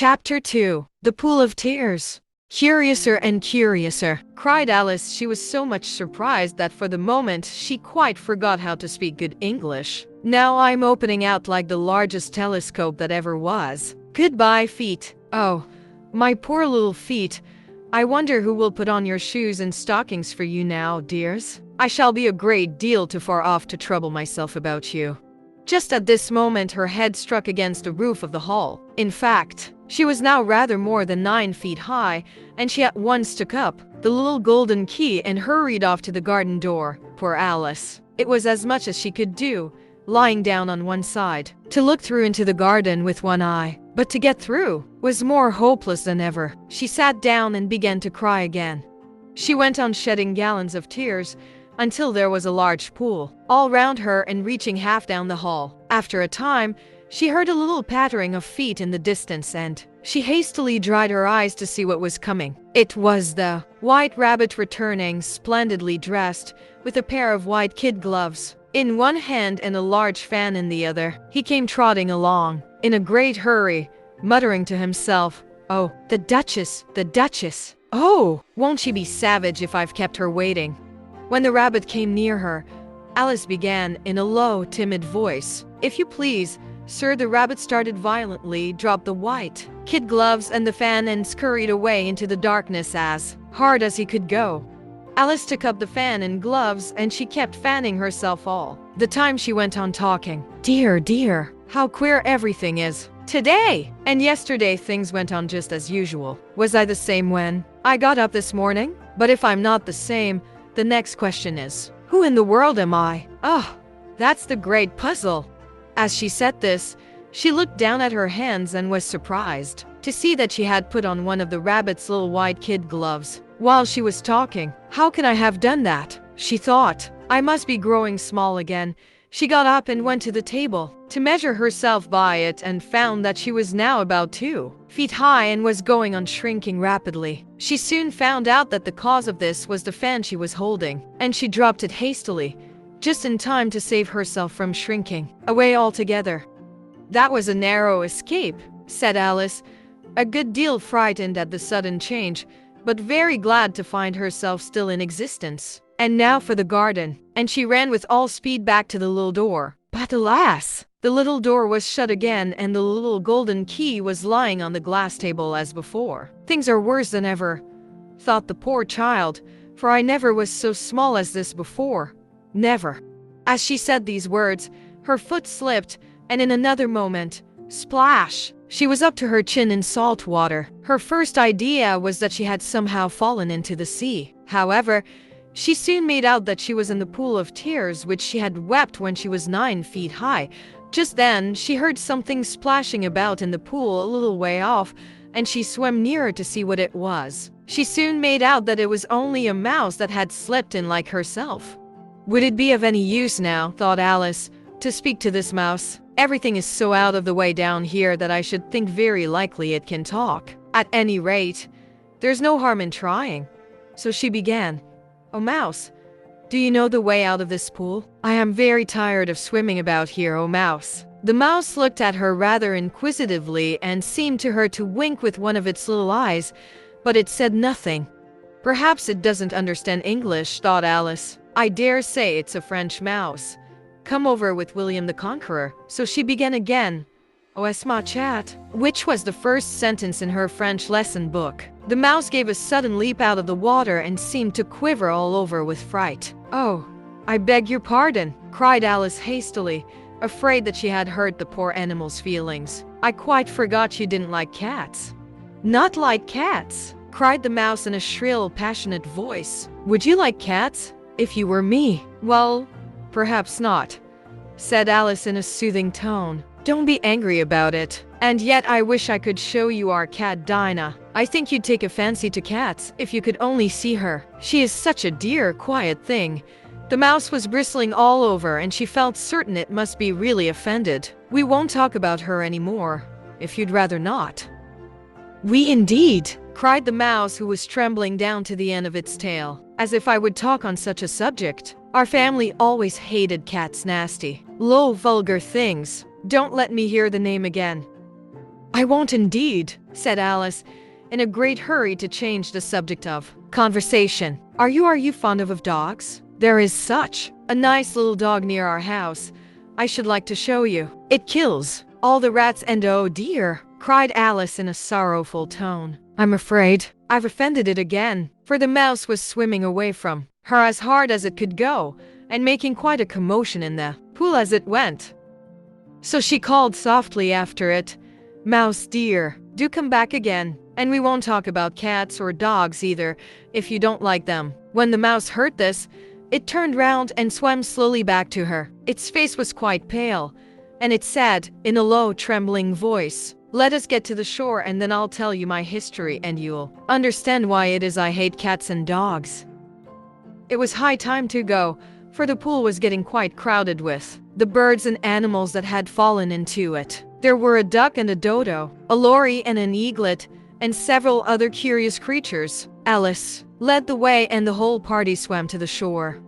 Chapter 2. The Pool of Tears. Curiouser and curiouser, cried Alice. She was so much surprised that for the moment she quite forgot how to speak good English. Now I'm opening out like the largest telescope that ever was. Goodbye, feet. Oh, my poor little feet. I wonder who will put on your shoes and stockings for you now, dears. I shall be a great deal too far off to trouble myself about you. Just at this moment her head struck against the roof of the hall. In fact, she was now rather more than 9 feet high, and she at once took up the little golden key and hurried off to the garden door. Poor Alice. It was as much as she could do, lying down on one side, to look through into the garden with one eye. But to get through was more hopeless than ever. She sat down and began to cry again. She went on shedding gallons of tears until there was a large pool all round her and reaching half down the hall. After a time, she heard a little pattering of feet in the distance and she hastily dried her eyes to see what was coming. It was the White Rabbit returning, splendidly dressed, with a pair of white kid gloves in one hand and a large fan in the other. He came trotting along in a great hurry, muttering to himself, "Oh, the Duchess, the Duchess. Oh, won't she be savage if I've kept her waiting?" When the rabbit came near her, Alice began in a low, timid voice, "If you please, sir." The rabbit started violently, dropped the white kid gloves and the fan and scurried away into the darkness as hard as he could go. Alice took up the fan and gloves and she kept fanning herself all the time she went on talking. "Dear, dear, how queer everything is today! And yesterday things went on just as usual. Was I the same when I got up this morning? But if I'm not the same, the next question is, who in the world am I? Oh, that's the great puzzle." As she said this, she looked down at her hands and was surprised to see that she had put on one of the rabbit's little white kid gloves while she was talking. "How can I have done that?" she thought. "I must be growing small again." She got up and went to the table to measure herself by it and found that she was now about 2 feet high and was going on shrinking rapidly. She soon found out that the cause of this was the fan she was holding, and she dropped it hastily, just in time to save herself from shrinking away altogether. "That was a narrow escape," said Alice, a good deal frightened at the sudden change, but very glad to find herself still in existence. "And now for the garden." And she ran with all speed back to the little door. But alas! The little door was shut again and the little golden key was lying on the glass table as before. "Things are worse than ever," thought the poor child, "for I never was so small as this before. Never." As she said these words, her foot slipped, and in another moment, splash! She was up to her chin in salt water. Her first idea was that she had somehow fallen into the sea. However, she soon made out that she was in the pool of tears which she had wept when she was 9 feet high. Just then, she heard something splashing about in the pool a little way off, and she swam nearer to see what it was. She soon made out that it was only a mouse that had slipped in like herself. "Would it be of any use now," thought Alice, "to speak to this mouse? Everything is so out of the way down here that I should think very likely it can talk. At any rate, there's no harm in trying." So she began, "Oh, mouse, do you know the way out of this pool? I am very tired of swimming about here, oh mouse." The mouse looked at her rather inquisitively and seemed to her to wink with one of its little eyes, but it said nothing. "Perhaps it doesn't understand English," thought Alice. "I dare say it's a French mouse, come over with William the Conqueror." So she began again, "Oh, est ma chat," which was the first sentence in her French lesson book. The mouse gave a sudden leap out of the water and seemed to quiver all over with fright. "Oh, I beg your pardon," cried Alice hastily, afraid that she had hurt the poor animal's feelings. "I quite forgot you didn't like cats." "Not like cats?" cried the mouse in a shrill, passionate voice. "Would you like cats if you were me?" "Well, perhaps not," said Alice in a soothing tone. "Don't be angry about it. And yet I wish I could show you our cat Dinah. I think you'd take a fancy to cats if you could only see her. She is such a dear, quiet thing." The mouse was bristling all over and she felt certain it must be really offended. "We won't talk about her anymore, if you'd rather not." "We indeed!" cried the mouse, who was trembling down to the end of its tail. "As if I would talk on such a subject. Our family always hated cats, nasty, low, vulgar things. Don't let me hear the name again." I won't indeed, said Alice, in a great hurry to change the subject of conversation. Are you fond of dogs? There is such a nice little dog near our house. I should like to show you. It kills all the rats and oh dear, cried Alice in a sorrowful tone. I'm afraid I've offended it again, for the mouse was swimming away from her as hard as it could go, and making quite a commotion in the pool as it went. So she called softly after it, Mouse dear, do come back again, and we won't talk about cats or dogs either, if you don't like them. When the mouse heard this, it turned round and swam slowly back to her. Its face was quite pale, and it said, in a low, trembling voice, let us get to the shore and then I'll tell you my history and you'll understand why it is I hate cats and dogs. It was high time to go, for the pool was getting quite crowded with the birds and animals that had fallen into it. There were a duck and a dodo, a lory and an eaglet, and several other curious creatures. Alice led the way and the whole party swam to the shore.